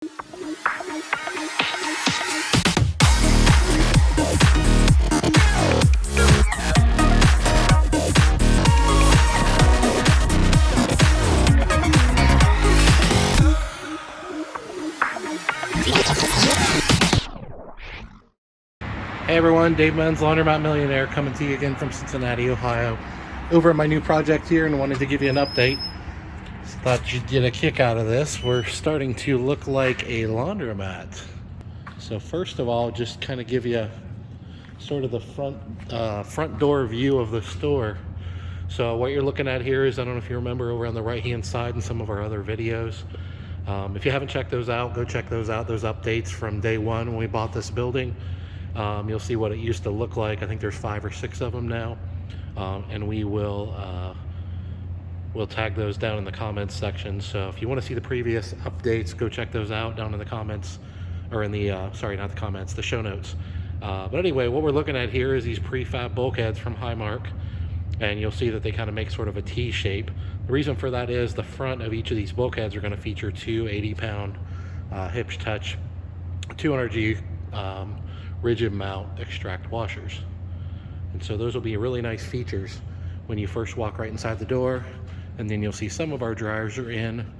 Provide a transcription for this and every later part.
Hey everyone, Dave Menz, Laundromat Millionaire, coming to you again from Cincinnati, Ohio, over at my new project here, and wanted to give you an update. Just thought you'd get a kick out of this. We're starting to look like a laundromat. So first of all, just kind of give you sort of the front door view of the store. So what you're looking at here is, I don't know if you remember, over on the right hand side in some of our other videos. If you haven't checked those out, go check those out, those updates from day one when we bought this building. You'll see what it used to look like. I think there's 5 or 6 of them now, and we'll tag those down in the comments section. So if you want to see the previous updates, go check those out down in the comments, or in the sorry, not the comments, the show notes. But anyway, what we're looking at here is these prefab bulkheads from Highmark, and you'll see that they kind of make sort of a T shape. The reason for that is the front of each of these bulkheads are going to feature 2 80-pound Hitch Touch 200G rigid mount extract washers. And so those will be really nice features when you first walk right inside the door. And then you'll see some of our dryers are in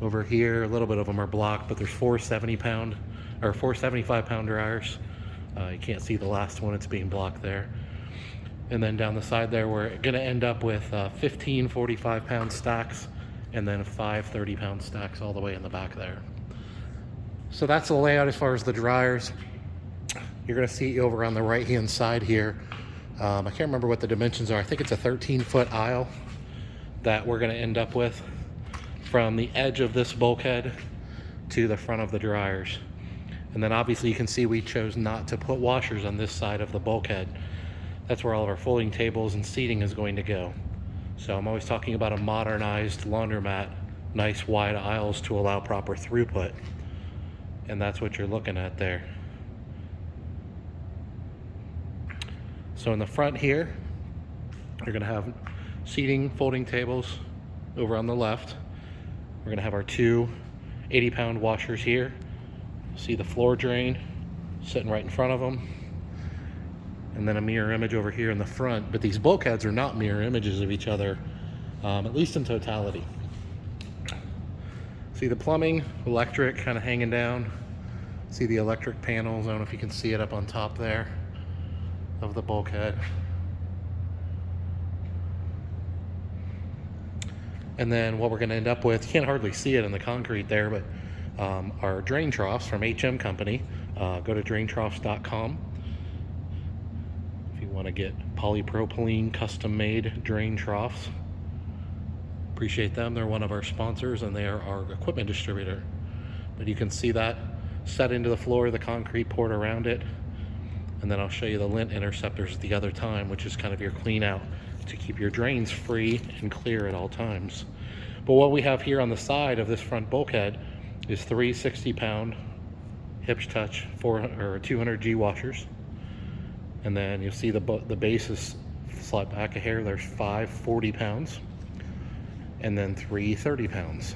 over here. A little bit of them are blocked, but there's 4 70-pound or 4 75-pound dryers. You can't see the last one, it's being blocked there. And then down the side there, we're gonna end up with 15 45-pound stacks, and then 5 30-pound stacks all the way in the back there. So that's the layout as far as the dryers. You're going to see over on the right hand side here, I can't remember what the dimensions are. I think it's a 13-foot aisle that we're going to end up with from the edge of this bulkhead to the front of the dryers. And then obviously you can see we chose not to put washers on this side of the bulkhead. That's where all of our folding tables and seating is going to go. So I'm always talking about a modernized laundromat, nice wide aisles to allow proper throughput. And that's what you're looking at there. So in the front here, you're going to have seating, folding tables over on the left. We're going to have our 2 80-pound washers here. See the floor drain sitting right in front of them. And then a mirror image over here in the front. But these bulkheads are not mirror images of each other, at least in totality. See the plumbing, electric kind of hanging down. See the electric panels. I don't know if you can see it up on top there of the bulkhead. And then what we're going to end up with, you can't hardly see it in the concrete there, but our drain troughs from HM Company. Go to draintroughs.com if you want to get polypropylene custom made drain troughs. Appreciate them. They're one of our sponsors and they are our equipment distributor. But you can see that set into the floor, the concrete poured around it. And then I'll show you the lint interceptors at the other time, which is kind of your clean out to keep your drains free and clear at all times. But what we have here on the side of this front bulkhead is 3 60-pound Hitch Touch 200G washers. And then you'll see the base is slight back a hair. There's 5 40 pounds and then 3 30 pounds.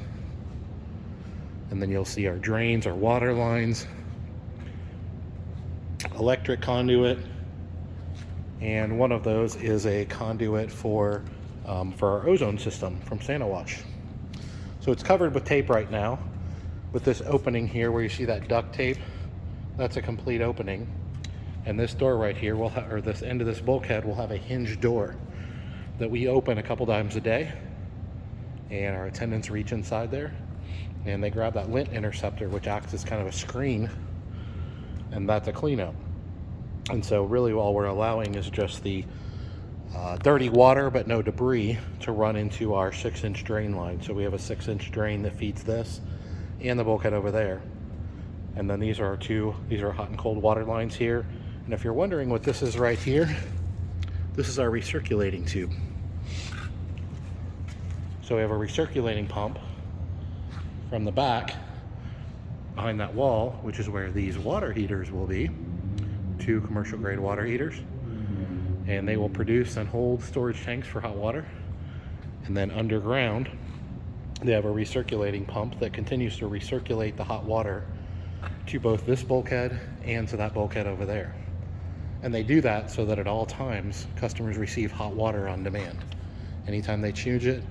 And then you'll see our drains, our water lines, electric conduit, and one of those is a conduit for our ozone system from Santa Wash. So it's covered with tape right now, with this opening here where you see that duct tape. That's a complete opening. And this door right here will have, or this end of this bulkhead will have a hinged door that we open a couple times a day, and our attendants reach inside there and they grab that lint interceptor, which acts as kind of a screen, and that's a clean out. And so really all we're allowing is just the dirty water but no debris to run into our 6-inch drain line. So we have a 6-inch drain that feeds this and the bulkhead over there. And then these are hot and cold water lines here. And if you're wondering what this is right here, this is our recirculating tube. So we have a recirculating pump from the back behind that wall, which is where these water heaters will be, 2 commercial grade water heaters. And they will produce and hold storage tanks for hot water. And then underground, they have a recirculating pump that continues to recirculate the hot water to both this bulkhead and to that bulkhead over there. And they do that so that at all times customers receive hot water on demand. Anytime they choose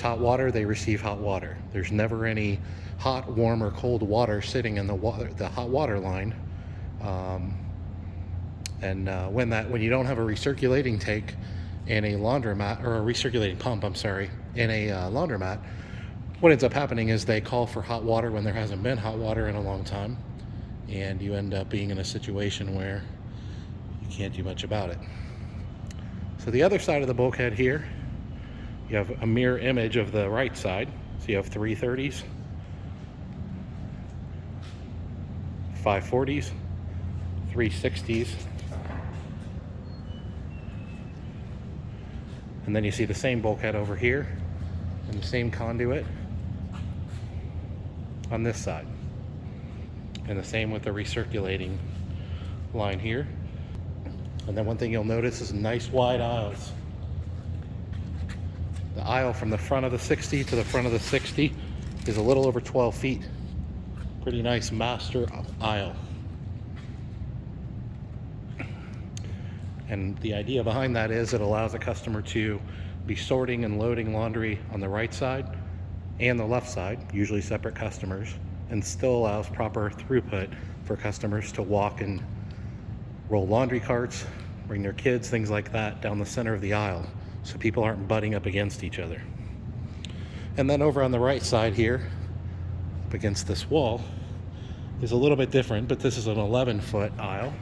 hot water, they receive hot water. There's never any hot, warm, or cold water sitting in the hot water line. When you don't have a recirculating tank in a laundromat, or a recirculating pump, in a laundromat, what ends up happening is they call for hot water when there hasn't been hot water in a long time, and you end up being in a situation where you can't do much about it. So the other side of the bulkhead here, you have a mirror image of the right side. So you have 330s, 540s, 360s, and then you see the same bulkhead over here and the same conduit on this side, and the same with the recirculating line here. And then one thing you'll notice is nice wide aisles. The aisle from the front of the 60 to the front of the 60 is a little over 12 feet. Pretty nice master aisle. And the idea behind that is it allows a customer to be sorting and loading laundry on the right side and the left side, usually separate customers, and still allows proper throughput for customers to walk and roll laundry carts, bring their kids, things like that, down the center of the aisle, so people aren't butting up against each other. And then over on the right side here, up against this wall, is a little bit different, but this is an 11-foot aisle.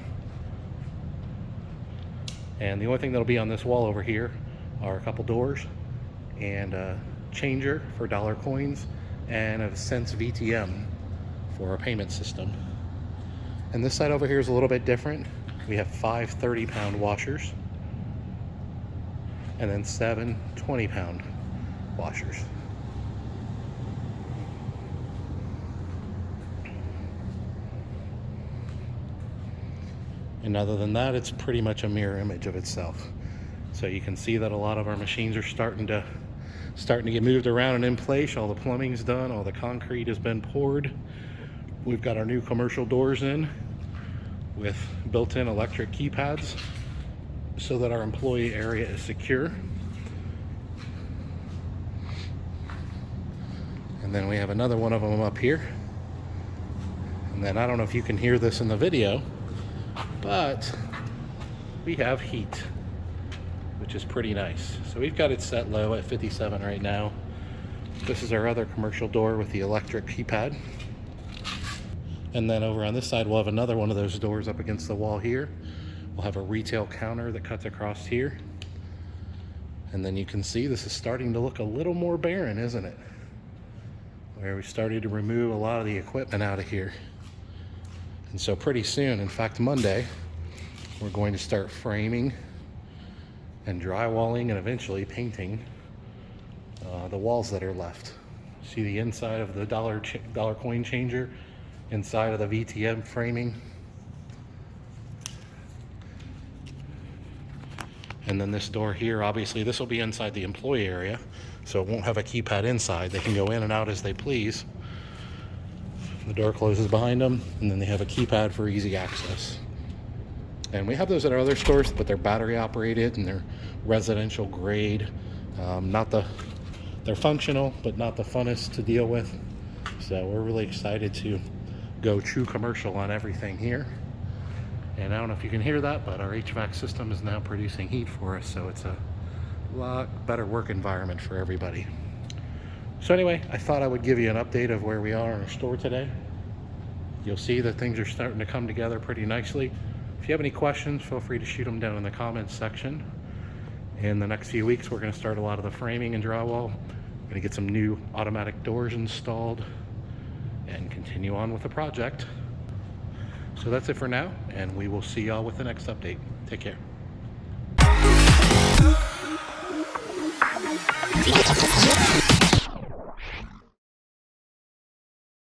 And the only thing that'll be on this wall over here are a couple doors and a changer for dollar coins and a cents VTM for a payment system. And this side over here is a little bit different. We have 5 30-pound washers and then 7 20-pound washers. And other than that, it's pretty much a mirror image of itself. So you can see that a lot of our machines are starting to get moved around and in place. All the plumbing's done, all the concrete has been poured. We've got our new commercial doors in with built-in electric keypads so that our employee area is secure. And then we have another one of them up here. And then I don't know if you can hear this in the video, but we have heat, which is pretty nice. So we've got it set low at 57 right now. This is our other commercial door with the electric keypad. And then over on this side, we'll have another one of those doors up against the wall here. We'll have a retail counter that cuts across here. And then you can see this is starting to look a little more barren, isn't it? Where we started to remove a lot of the equipment out of here. And so pretty soon, in fact Monday, we're going to start framing and drywalling and eventually painting the walls that are left. See the inside of the dollar coin changer, inside of the VTM framing. And then this door here, obviously this will be inside the employee area, so it won't have a keypad inside. They can go in and out as they please. The door closes behind them, and then they have a keypad for easy access. And we have those at our other stores, but they're battery operated and they're residential grade. They're functional, but not the funnest to deal with. So we're really excited to go true commercial on everything here. And I don't know if you can hear that, but our HVAC system is now producing heat for us, so it's a lot better work environment for everybody. So anyway, I thought I would give you an update of where we are in our store today. You'll see that things are starting to come together pretty nicely. If you have any questions, feel free to shoot them down in the comments section. In the next few weeks, we're going to start a lot of the framing and drywall. We're going to get some new automatic doors installed and continue on with the project. So that's it for now, and we will see y'all with the next update. Take care.